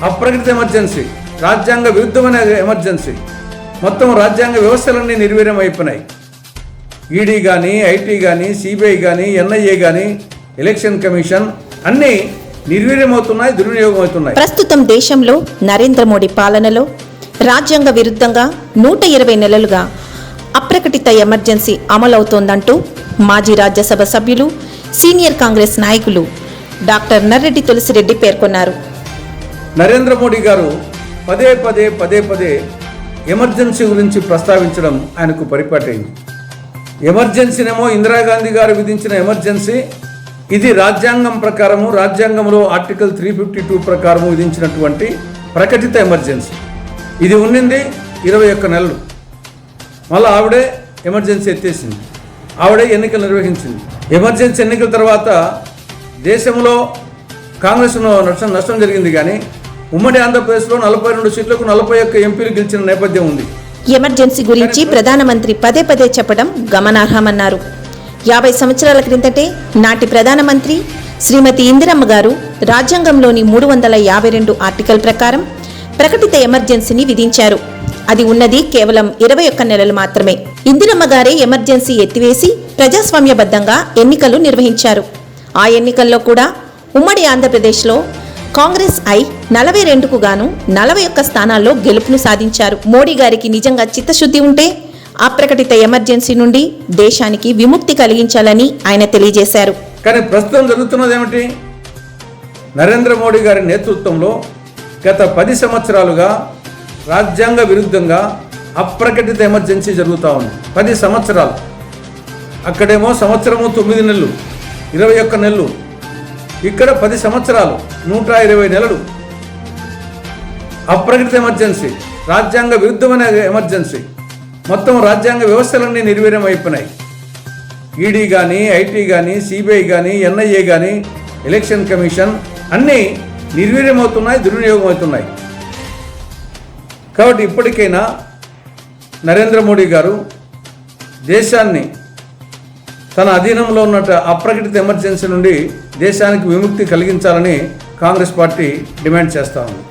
అప్రకటిత emergency, రాజ్యాంగ విరుద్ధమైన emergency, మొత్తం రాజ్యాంగ వ్యవస్థలన్నీ నిర్వీర్యం అయిపోయినాయి. ఈడీ కానీ, ఐటీ కానీ, సిబిఐ కానీ, ఎన్ఐఏ కానీ, ఎలక్షన్ కమిషన్ అన్నీ నిర్వీర్యమవుతున్నాయి, దుర్వినియోగం అవుతున్నాయి. ప్రస్తుతం దేశంలో నరేంద్ర మోడీ పాలనలో రాజ్యాంగ విరుద్ధంగా 120 నెలలుగా అప్రకటిత ఎమర్జెన్సీ అమలవుతోందంటూ మాజీ రాజ్యసభ సభ్యులు, సీనియర్ కాంగ్రెస్ నాయకులు డాక్టర్ నర్రెడ్డి తులసిరెడ్డి పేర్కొన్నారు. నరేంద్ర మోడీ గారు పదే పదే ఎమర్జెన్సీ గురించి ప్రస్తావించడం ఆయనకు పరిపాటైంది. ఎమర్జెన్సీనేమో ఇందిరాగాంధీ గారు విధించిన ఎమర్జెన్సీ, ఇది రాజ్యాంగం ప్రకారము, రాజ్యాంగంలో ఆర్టికల్ 352 ప్రకారము విధించినటువంటి ప్రకటిత ఎమర్జెన్సీ. ఇది ఉన్నింది 21 నెలలు. మళ్ళీ ఆవిడే ఎమర్జెన్సీ ఎత్తేసింది, ఆవిడే ఎన్నికలు నిర్వహించింది. ఎమర్జెన్సీ ఎన్నికల తర్వాత దేశంలో కాంగ్రెస్ నష్టం జరిగింది, కానీ ఉమ్మడి ఆంధ్రప్రదేశ్లో 42 సీట్లకు 41 ఎంపీలు గెలిచిన నేపథ్యం ఉంది. ఎమర్జెన్సీ గురించి ప్రధానమంత్రి పదే చెప్పడం గమనార్హమన్నారు. 50 సంవత్సరాల క్రిందటే నాటి ప్రధానమంత్రి శ్రీమతి ఇందిరమ్మ గారు రాజ్యాంగంలోని 352 ఆర్టికల్ ప్రకారం ప్రకటిత ఎమర్జెన్సీని విధించారు. అది ఉన్నది కేవలం 21 నెలలు మాత్రమే. ఇందిరమ్మ గారే ఎమర్జెన్సీ ఎత్తివేసి ప్రజాస్వామ్యబద్ధంగా ఎన్నికలు నిర్వహించారు. ఆ ఎన్నికల్లో కూడా ఉమ్మడి ఆంధ్రప్రదేశ్లో కాంగ్రెస్ 42కు గాను 41 స్థానాల్లో గెలుపును సాధించారు. మోడీ గారికి నిజంగా చిత్తశుద్ధి ఉంటే అప్రకటిత ఎమర్జెన్సీ నుండి దేశానికి విముక్తి కలిగించాలని ఆయన తెలియజేశారు. కానీ ప్రస్తుతం జరుగుతున్నది ఏమిటి? నరేంద్ర మోడీ గారి నేతృత్వంలో గత 10 సంవత్సరాలుగా రాజ్యాంగ విరుద్ధంగా అప్రకటిత ఎమర్జెన్సీ జరుగుతూ ఉంది. 10 సంవత్సరాలు. అక్కడేమో సంవత్సరము 9 నెలలు, 21 నెలలు. ఇక్కడ 10 సంవత్సరాలు, 120 నెలలు అప్రకటిత ఎమర్జెన్సీ, రాజ్యాంగ విరుద్ధమైన ఎమర్జెన్సీ, మొత్తం రాజ్యాంగ వ్యవస్థలన్నీ నిర్వీర్యం అయిపోయినాయి. ఈడీ కానీ, ఐటీ కానీ, సిబిఐ కానీ, ఎన్ఐఏ కానీ, ఎలక్షన్ కమిషన్ అన్నీ నిర్వీర్యమవుతున్నాయి, దుర్వినియోగం అవుతున్నాయి. కాబట్టి ఇప్పటికైనా నరేంద్ర మోడీ గారు దేశాన్ని తన అధీనంలో ఉన్న అప్రకటిత ఎమర్జెన్సీ నుండి దేశానికి విముక్తి కలిగించాలని కాంగ్రెస్ పార్టీ డిమాండ్ చేస్తూ ఉంది.